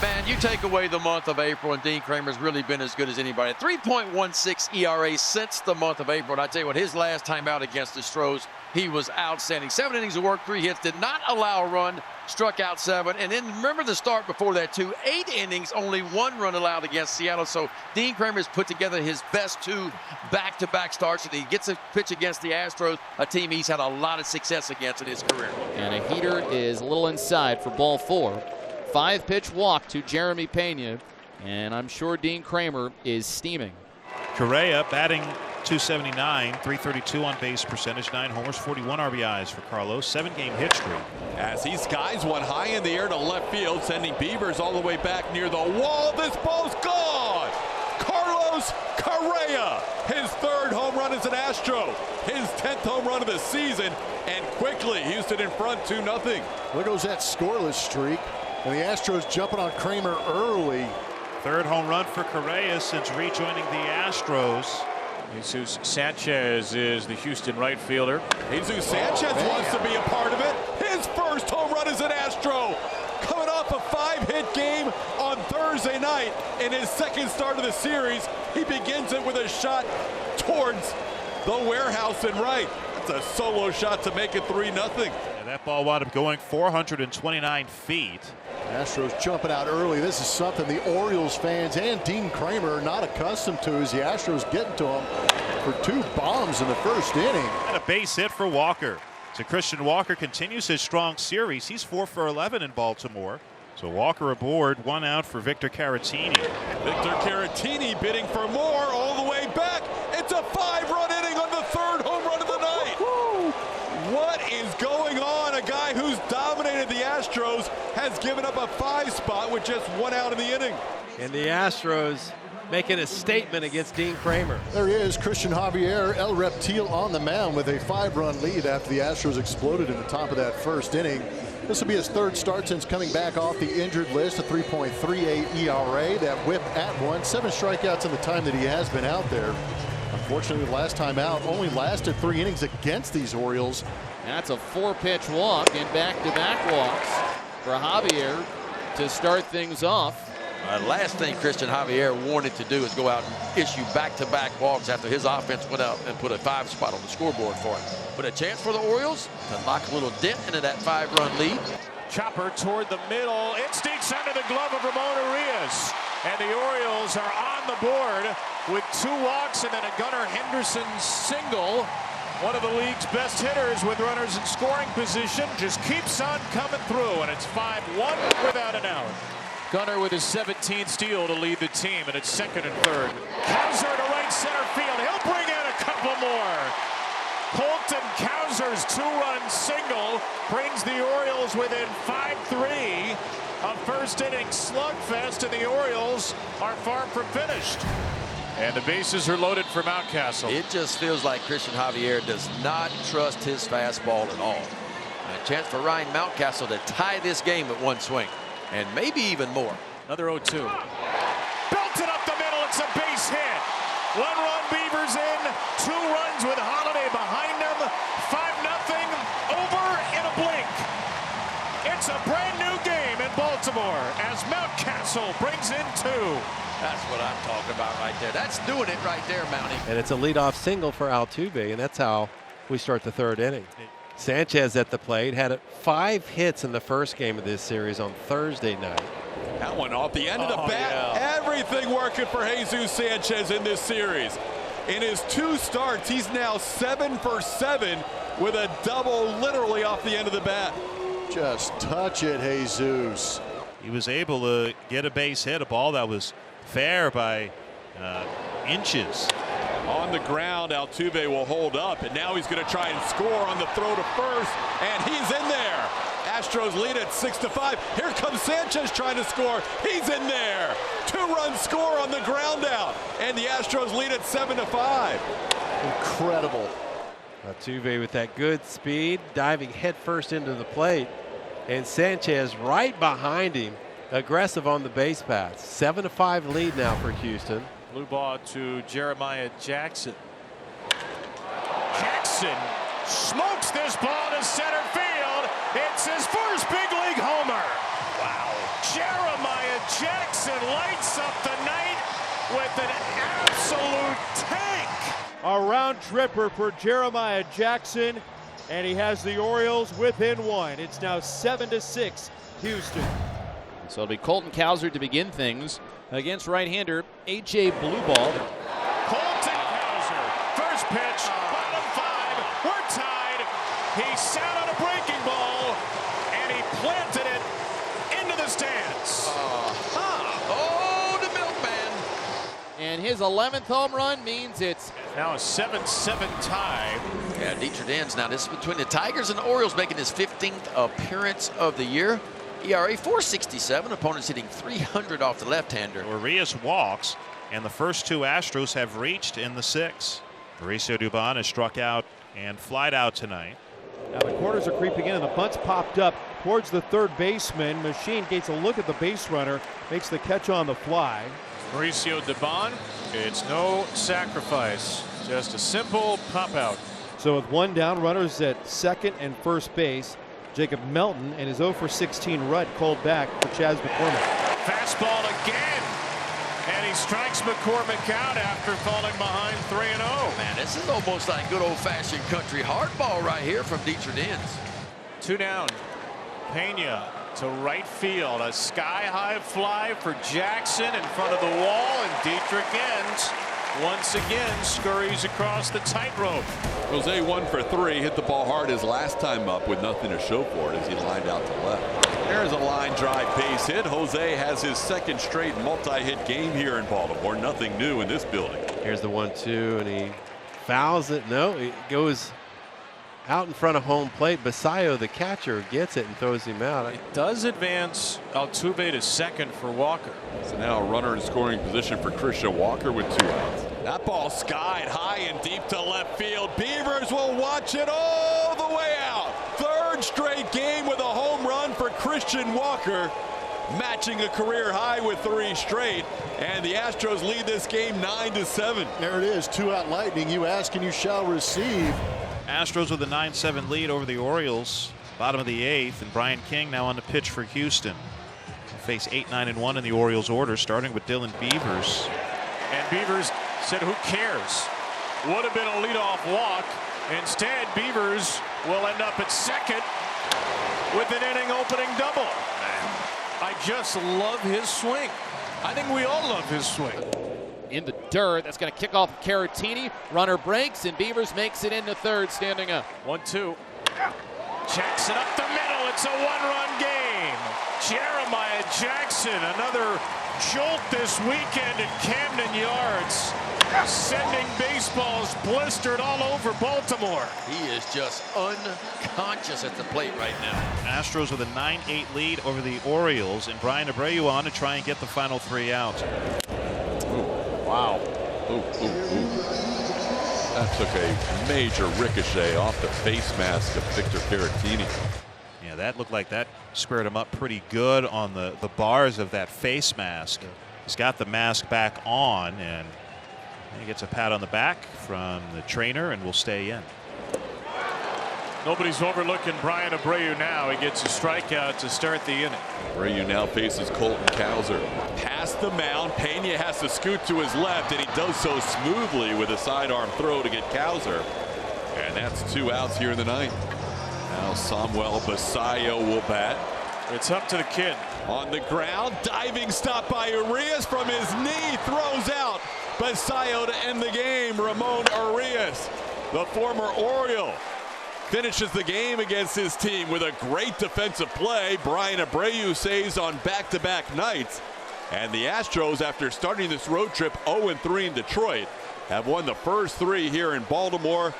Man, you take away the month of April, and Dean Kramer's really been as good as anybody. 3.16 ERA since the month of April. And I tell you what, his last time out against the Astros, he was outstanding. 7 innings of work, 3 hits, did not allow a run, struck out 7. And then remember the start before that, too. 8 innings, only 1 run allowed against Seattle. So Dean Kramer's put together his best 2 back-to-back starts, and he gets a pitch against the Astros, a team he's had a lot of success against in his career. And a heater is a little inside for ball 4. 5-pitch walk to Jeremy Pena, and I'm sure Dean Kramer is steaming. Correa batting .279, .332 on base percentage, 9 homers, 41 RBIs for Carlos, 7-game hit streak. As he skies one high in the air to left field, sending Beavers all the way back near the wall. This ball's gone. Carlos Correa, his 3rd home run as an Astro, his 10th home run of the season, and quickly Houston in front 2-0. There goes that scoreless streak. And the Astros jumping on Kramer early. 3rd home run for Correa since rejoining the Astros. Jesus Sanchez is the Houston right fielder. Jesus Sanchez wants to be a part of it. His 1st home run as an Astro. Coming off a 5-hit game on Thursday night in his 2nd start of the series. He begins it with a shot towards the warehouse and right. That's a solo shot to make it 3-0. And that ball wound up going 429 feet. Astros jumping out early. This is something the Orioles fans and Dean Kramer are not accustomed to, as the Astros getting to him for 2 bombs in the 1st inning. And a base hit for Walker. So Christian Walker continues his strong series. He's 4 for 11 in Baltimore. So Walker aboard, 1 out for Victor Caratini. Victor Caratini bidding for more all the way back. It's a 5-run inning on the 3rd home run of the night. What is going on? A guy who's dominated the Astros has given up a 5 spot with just 1 out in the inning. And the Astros making a statement against Dean Kramer. There he is, Christian Javier, El Reptil on the mound with a 5-run lead after the Astros exploded in the top of that 1st inning. This will be his 3rd start since coming back off the injured list, a 3.38 ERA. That whip at 1, 7 strikeouts in the time that he has been out there. Unfortunately, the last time out only lasted 3 innings against these Orioles. That's a 4-pitch walk and back-to-back walks for Javier to start things off. Last thing Christian Javier wanted to do is go out and issue back-to-back walks after his offense went out and put a 5 spot on the scoreboard for him. But a chance for the Orioles to knock a little dent into that 5-run lead. Chopper toward the middle. It sneaks under the glove of Ramon Urias. And the Orioles are on the board with 2 walks and then a Gunnar Henderson single. One of the league's best hitters with runners in scoring position just keeps on coming through, and it's 5-1 without an out. Gunnar with his 17th steal to lead the team, and it's 2nd and 3rd. Kowser to right center field. He'll bring in a couple more. Colton Kowser's 2-run single brings the Orioles within 5-3. A 1st inning slugfest, and the Orioles are far from finished. And the bases are loaded for Mountcastle. It just feels like Christian Javier does not trust his fastball at all. And a chance for Ryan Mountcastle to tie this game with 1 swing, and maybe even more. Another 0-2. Belted up the middle. It's a base hit. 1-run Beavers in. 2 runs with Holiday behind them. 5-0 over in a blink. It's a brand new game in Baltimore as Mountcastle brings in 2. That's what I'm talking about right there. That's doing it right there, Mountie. And it's a leadoff single for Altuve, and that's how we start the 3rd inning. Sanchez at the plate had 5 hits in the 1st game of this series on Thursday night. That one off the end of the bat. Yeah. Everything working for Jesus Sanchez in this series. In his 2 starts, he's now 7 for 7 with a double literally off the end of the bat. Just touch it, Jesus. He was able to get a base hit, a ball that was fair by inches. On the ground, Altuve will hold up, and now he's going to try and score on the throw to first, and he's in there. Astros lead at 6-5. Here comes Sanchez trying to score. He's in there. 2-run score on the ground out, and the Astros lead at 7-5. Incredible. Altuve with that good speed, diving headfirst into the plate, and Sanchez right behind him, aggressive on the base paths. 7-5 lead now for Houston. Blue ball to Jeremiah Jackson. Jackson smokes this ball to center field. It's his first big league homer. Wow. Jeremiah Jackson lights up the night with an absolute tank. A round tripper for Jeremiah Jackson, and he has the Orioles within one. It's now 7-6 Houston. So it'll be Colton Cowser to begin things against right-hander A.J. Blueball. Colton Cowser, first pitch, bottom 5, we're tied. He sat on a breaking ball, and he planted it into the stands. Oh, the milkman. And his 11th home run means it's Now a 7-7 tie. Yeah, Dietrich ends now. This is between the Tigers and the Orioles, making his 15th appearance of the year. ERA 4.67. Opponents hitting 300 off the left-hander. Urias walks, and the first two Astros have reached in the 6th. Mauricio Dubon has struck out and flied out tonight. Now the corners are creeping in, and the bunt's popped up towards the third baseman. Machine gets a look at the base runner, makes the catch on the fly. Mauricio Dubon, it's no sacrifice, just a simple pop out. So with one down, runners at second and first base. Jacob Melton and his 0-for-16 rut called back for Chas McCormick. Fastball again, and he strikes McCormick out after falling behind 3-0. Man, this is almost like good old-fashioned country hardball right here from Dietrich ends. 2 down. Pena to right field. A sky-high fly for Jackson in front of the wall, and Dietrich ends once again scurries across the tightrope. Jose 1 for 3, hit the ball hard his last time up with nothing to show for it as he lined out to left. There's a line drive base hit. Jose has his second straight multi-hit game here in Baltimore. Nothing new in this building. Here's the 1-2, and he fouls it. No, it goes out in front of home plate. Basayo, the catcher, gets it and throws him out. It does advance Altuve to second for Walker. So now a runner in scoring position for Christian Walker with 2 outs. That ball skied high and deep to left field. Beavers will watch it all the way out. Third straight game with a home run for Christian Walker, matching a career high with 3 straight. And the Astros lead this game 9-7. There it is, 2-out Lightning. You ask and you shall receive. Astros with a 9-7 lead over the Orioles, bottom of the 8th, and Brian King now on the pitch for Houston. They'll face 8-9-1 in the Orioles order, starting with Dylan Beavers. And Beavers said, who cares? Would have been a leadoff walk. Instead, Beavers will end up at second with an inning opening double. I just love his swing. I think we all love his swing. in the dirt. That's going to kick off Caratini. Runner breaks, and Beavers makes it into third, standing up. 1-2. Jackson up the middle. It's a one-run game. Jeremiah Jackson, another jolt this weekend at Camden Yards, sending baseballs blistered all over Baltimore. He is just unconscious at the plate right now. Astros with a 9-8 lead over the Orioles, and Brian Abreu on to try and get the final 3 out. Wow. That took a major ricochet off the face mask of Victor Caratini. Yeah, that looked like that squared him up pretty good on the bars of that face mask. He's got the mask back on, and he gets a pat on the back from the trainer and will stay in. Nobody's overlooking Brian Abreu now. He gets a strikeout to start the inning. Abreu now faces Colton Cowser. Past the mound, Pena has to scoot to his left, and he does so smoothly with a sidearm throw to get Cowser. And that's 2 outs here in the ninth. Now Samuel Basayo will bat. It's up to the kid. On the ground, diving stop by Urias from his knee, throws out Basayo to end the game. Ramon Urias, the former Oriole, finishes the game against his team with a great defensive play. Brian Abreu saves on back-to-back nights. And the Astros, after starting this road trip 0-3 in Detroit, have won the first 3 here in Baltimore.